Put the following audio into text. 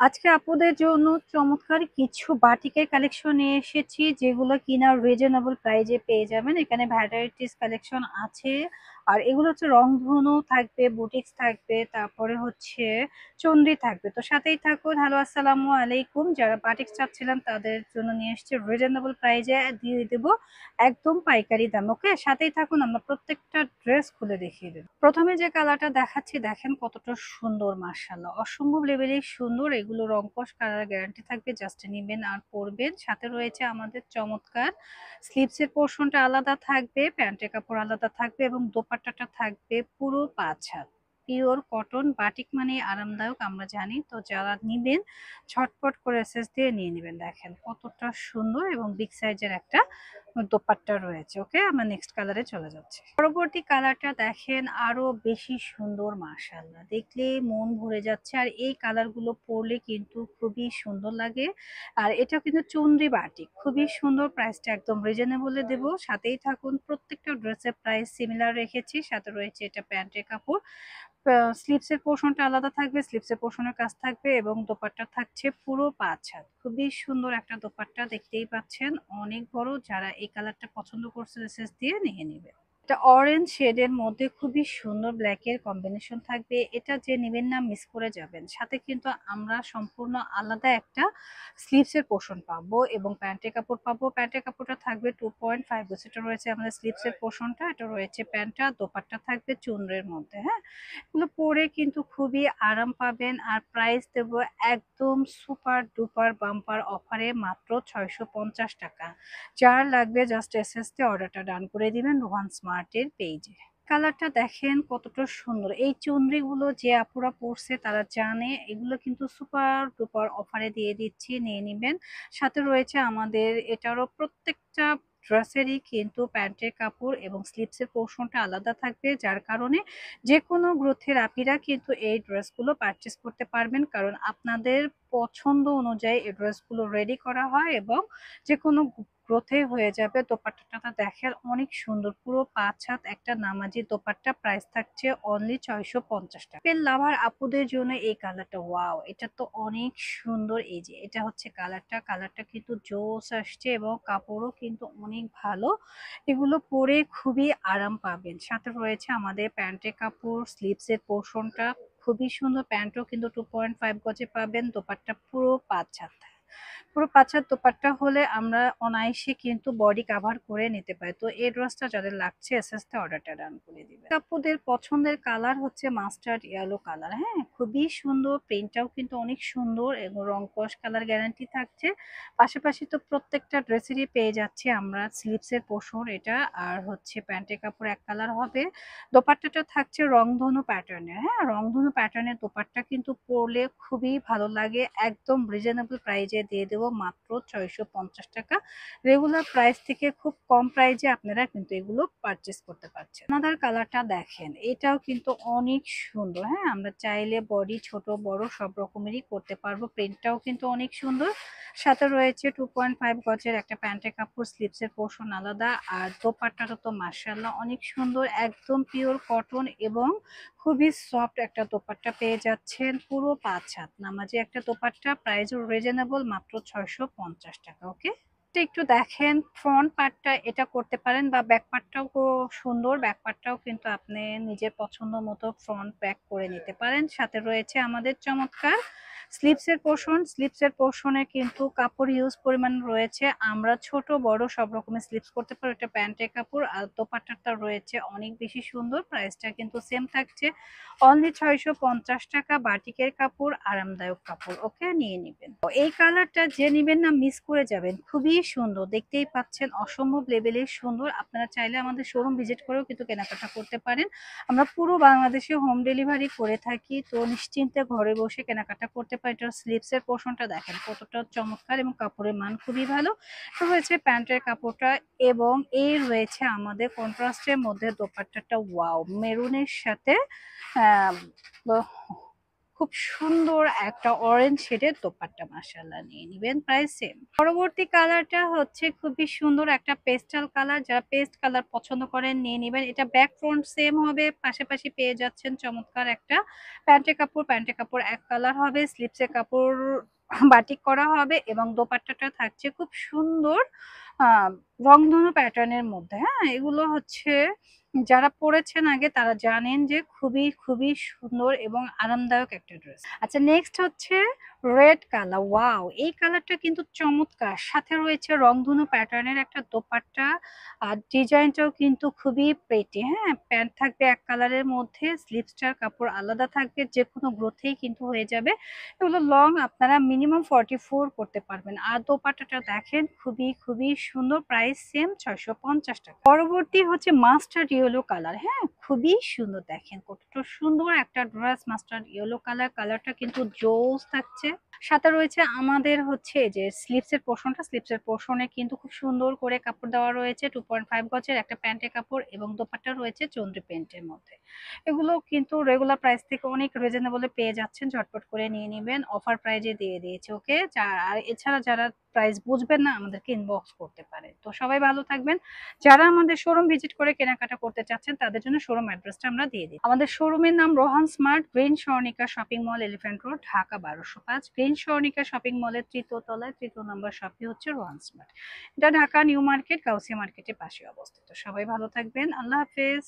আজকে আপুদের জন্য চমৎকার কিছু বাটিকের কালেকশন নিয়ে এসেছি, যেগুলো কিনা রিজনেবল প্রাইজে পেয়ে যাবেন। এখানে ভ্যারাইটিস কালেকশন আছে। আর এগুলো হচ্ছে রংধনু থাকবে, বুটিক্স থাকবে, তারপরে হচ্ছে চন্দ্রি থাকবে। তো সাথেই থাকুন। হ্যালো, আসসালামু আলাইকুম। যারা বাটিক্স চাচ্ছিলেন তাদের জন্য নিয়ে এসেছি রিজনেবল প্রাইজে, দিয়ে দেবো একদম পাইকারি দাম। ওকে, সাথেই থাকুন, আমরা প্রত্যেকটা ড্রেস খুলে দেখিয়ে দেবো। প্রথমে যে কালারটা দেখাচ্ছি দেখেন কতটা সুন্দর, মাশাআল্লাহ অসম্ভব লেভেলের সুন্দর। এগুলো রংকশ কালার গ্যারান্টি থাকবে, জাস্ট নেবেন আর পরবেন। সাথে রয়েছে আমাদের চমৎকার স্লিভসের পোর্শনটা আলাদা থাকবে, প্যান্টের কাপড় আলাদা থাকবে এবং দোপাট্টাটা থাকবে পুরো 5 হাত পিওর কটন। বাটিক মানে আরামদায়ক, আমরা জানি। তো যারা নিবেন ঝটপট করে এসএস দিয়ে নিয়ে নেবেন। দেখেন কতটা সুন্দর এবং বিগ সাইজের একটা দোপাট্টা রয়েছে। ওকে, আমরা নেক্সট কালারে চলে যাচ্ছি। পরবর্তী কালারটা দেখেন আরো বেশি সুন্দর, মাশাআল্লাহ দেখলে মন ভরে যাচ্ছে। আর এই কালারগুলো পরলে কিন্তু খুবই সুন্দর লাগে। আর এটা কিন্তু চুনরি বাটিক, খুবই সুন্দর। প্রাইসটা একদম রিজনেবলে দেব, সাথেই থাকুন। প্রত্যেকটা ড্রেসের প্রাইস সিমিলার রেখেছি। সাথে রয়েছে এটা প্যান্টের কাপড়, স্লিভসের পোর্শনটা আলাদা থাকবে, স্লিভসের পোর্শনের কাজ থাকবে এবং দোপাট্টা থাকছে পুরো 5 হাত। খুবই সুন্দর একটা দোপাট্টা, দেখতেই পাচ্ছেন অনেক বড়। যারা এই কালারটা পছন্দ করছে এসএস দিয়ে নিয়ে নিবে। এটা অরেঞ্জ শেডের মধ্যে খুবই সুন্দর ব্ল্যাকের কম্বিনেশন থাকবে। এটা যে নেবেন না মিস করে যাবেন। সাথে কিন্তু আমরা সম্পূর্ণ আলাদা একটা স্লিভসের পোর্শন পাবো এবং প্যান্টের কাপড় পাবো। প্যান্টের কাপড়টা থাকবে 2.5 গজ। এটা রয়েছে আমাদের স্লিভসের পোর্শনটা, এটা রয়েছে প্যান্টটা, দোপাট্টা থাকবে চুনরের মধ্যে। হ্যাঁ, এগুলো পরে কিন্তু খুবই আরাম পাবেন। আর প্রাইস দেবো একদম সুপার ডুপার বাম্পার অফারে, মাত্র 650 টাকা। যার লাগবে জাস্ট এসএস তে অর্ডারটা ডান করে দিবেন রোহান স্মার্টের পেজে। কালারটা দেখেন কতটা সুন্দর। এই চুনরিগুলো যে আপুরা পরছে তারা জানে এগুলো কিন্তু সুপার ডুপার অফারে দিয়ে দিচ্ছি, নিয়ে নিবেন। সাথে রয়েছে আমাদের এটারও প্রত্যেকটা ড্রেসেরই কিন্তু প্যান্টের কাপড় এবং স্লিভসের পোর্শনটা আলাদা থাকবে, যার কারণে যে কোনো গ্রোথের আপিরা কিন্তু এই ড্রেসগুলো পারচেস করতে পারবেন। কারণ আপনাদের পছন্দ অনুযায়ী এই ড্রেসগুলো রেডি করা হয় এবং যে কোনো গ্রোথে হয়ে যাবে। দোপাট্টাটা দেখেন অনেক সুন্দর, পুরো 5 হাত একটা নামাজি দোপাট্টা। প্রাইস থাকছে অনলি 650 টাকা। পেন লাভার আপুদের জন্য এই কালারটা ওয়াও, এটা তো অনেক সুন্দর। এই যে এটা হচ্ছে কালারটা, কালারটা কিন্তু জোস আসছে এবং কাপড়ও কিন্তু অনেক ভালো। এগুলো পরে খুবই আরাম পাবেন। সাথে রয়েছে আমাদের প্যান্টের কাপড়, স্লিভসের পোর্শনটা খুবই সুন্দর। প্যান্টও কিন্তু 2.5 গজে পাবেন। দোপাট্টা পুরো 5 হাত, পুরো 5 হাত দোপাট্টা হলে আমরা অনায়াসে কিন্তু বডি কাভার করে নিতে পারি। তো এই ড্রেসটা যাদের লাগছে এসএস তে অর্ডারটা ডান করে দিবেন। আপুদের পছন্দের কালার হচ্ছে মাস্টার্ড ইয়েলো কালার। হ্যাঁ, খুবই সুন্দর, প্রিন্টটাও কিন্তু অনেক সুন্দর এবং রং কস কালার গ্যারান্টি থাকছে। পাশাপাশি তো প্রত্যেকটা ড্রেসেরই পেয়ে যাচ্ছে আমরা স্লিভসের পোর্শন এটা, আর হচ্ছে প্যান্টের কাপড় এক কালার হবে। দোপাট্টাটা থাকছে রংধনু প্যাটার্নের। হ্যাঁ, রংধনু প্যাটার্নের দোপাট্টা কিন্তু পরলে খুবই ভালো লাগে। একদম রিজনেবল প্রাইজে দিয়ে দেবো মাত্র 650 টাকা। রেগুলার প্রাইস থেকে খুব কম প্রাইজে আপনারা কিন্তু এগুলো পারচেস করতে পারছেন। আনাদার কালারটা দেখেন, এটাও কিন্তু অনেক সুন্দর। হ্যাঁ, আমরা চাইলে বডি ছোট বড় সব রকমেরই করতে পারবো। প্রিন্টটাও কিন্তু অনেক সুন্দর। সাথে রয়েছে 2.5 গজের একটা প্যান্টের কাপড়, স্লিভসের পোর্শন আলাদা। আর দোপাট্টাটা তো মাশাআল্লাহ অনেক সুন্দর, একদম পিওর কটন এবং খুবই সফট একটা দোপাট্টা পেয়ে যাচ্ছেন। পুরো 5 হাত নামাজি একটা দোপাট্টা, প্রাইসও রিজনেবল, মাত্র 650 টাকা। ওকে, একটু দেখেন ফ্রন্ট পার্টটা এটা করতে পারেন বা ব্যাক পার্টটাও সুন্দর। ব্যাক পার্টটাও কিন্তু আপনি নিজের পছন্দ মতো ফ্রন্ট ব্যাক করে নিতে পারেন। সাথে রয়েছে আমাদের চমৎকার স্লিভসের পোর্শন। স্লিভসের পোর্শনে কিন্তু কাপড় ইউজ পরিমাণ রয়েছে, আমরা ছোট বড় সব রকমের স্লিভস করতে পারি। এটা প্যান্টের কাপড় আর দোপাট্টাটা রয়েছে অনেক বেশি সুন্দর। প্রাইসটা কিন্তু সেম থাকছে অনলি 650 টাকা। বাটিকের কাপড়, আরামদায়ক কাপড়। ওকে, নিয়ে নিবেন। এই কালারটা যে নিবেন না মিস করে যাবেন, খুবই সুন্দর, দেখতেই পাচ্ছেন অসম্ভব লেভেলের সুন্দর। আপনারা চাইলে আমাদের শোরুম ভিজিট করেও কিন্তু কেনাকাটা করতে পারেন। আমরা পুরো বাংলাদেশে হোম ডেলিভারি করে থাকি, তো নিশ্চিন্তে ঘরে বসে কেনাকাটা করতে পারেন। এটা স্লিভসের পোর্শনটা দেখেন কতটা চমৎকার এবং কাপড়ের মান খুবই ভালো। তো রয়েছে প্যান্টের কাপড়টা এবং এই রয়েছে আমাদের কন্ট্রাস্টের মধ্যে দোপাট্টাটা ওয়াও, মেরুনের সাথে আহ খুব সুন্দর একটা অরেঞ্জ শেডের দোপাট্টা, মাশাআল্লাহ নিয়ে নিবেন, প্রাইস সেম। পরবর্তী কালারটা হচ্ছে খুবই সুন্দর একটা পেস্টাল কালার, যারা পেস্ট কালার পছন্দ করেন নিয়ে নিবেন। এটা ব্যাক ফ্রন্ট সেম হবে, পাশাপাশি পেয়ে যাচ্ছেন চমৎকার একটা প্যান্টের কাপড় এক কালার হবে, স্লিপসের কাপড় বাটিক করা হবে এবং দোপাট্টাটা থাকছে খুব সুন্দর আহ রংধনু প্যাটার্নের মধ্যে। হ্যাঁ, এগুলো হচ্ছে যারা পরেছেন আগে তারা জানেন যে খুবই খুবই সুন্দর এবং আরামদায়ক একটা ড্রেস। আচ্ছা, নেক্সট হচ্ছে রেড কালার। ওয়াও, এই কালারটা কিন্তু চমৎকার, সাথে রয়েছে রংধনু প্যাটার্নের একটা দোপাট্টা, আর ডিজাইনটাও কিন্তু খুবই প্রেটি। হ্যাঁ, প্যান্ট থাকবে এক কালারের মধ্যে, স্লিভসটার কাপড় আলাদা থাকবে, যে কোনো গ্রোথেই কিন্তু হয়ে যাবে। এগুলো লং আপনারা মিনিমাম 44 করতে পারবেন। আর দোপাট্টাটা দেখেন খুবই খুবই সুন্দর, প্রাইস সেম 650 টাকা। পরবর্তী হচ্ছে মাস্টার্ড ইয়েলো কালার। হ্যাঁ, খুবই সুন্দর, দেখেন কতটা সুন্দর একটা ড্রেস, মাস্টার্ড ইয়েলো কালার। কালারটা কিন্তু জোস থাকছে। সাথে রয়েছে আমাদের হচ্ছে যে স্লিপসের পোর্শনে কিন্তু খুব সুন্দর করে কাপড় দেওয়া রয়েছে, 2.5 গজের একটা প্যান্টের কাপড় এবং দোপাট্টা রয়েছে চন্দ্রি প্রিন্টের মধ্যে। এগুলো কিন্তু রেগুলার প্রাইস থেকে অনেক রিজনেবলে পেয়ে যাচ্ছেন, ঝটপট করে নিয়ে নেবেন, অফার প্রাইজে দিয়ে দিয়েছে। ওকে, আর এছাড়া যারা প্রাইস বুঝবেন না আমাদেরকে ইনবক্স করতে পারেন। তো সবাই ভালো থাকবেন। যারা আমাদের শোরুম ভিজিট করে কেনাকাটা করতে চাচ্ছেন তাদের জন্য শোরুম অ্যাড্রেসটা আমরা দিয়ে দিই। আমাদের শোরুমের নাম Rohan smart, green Swarnika shopping mall, elephant road, Dhaka 1205। Green Swarnika shopping মলের 3য় তলায় 3য় নম্বর শপই হচ্ছে রোহান স্মার্ট। এটা ঢাকা নিউ মার্কেট, গাউসিয়া মার্কেটের পাশে অবস্থিত। সবাই ভালো থাকবেন, আল্লাহ হাফেজ।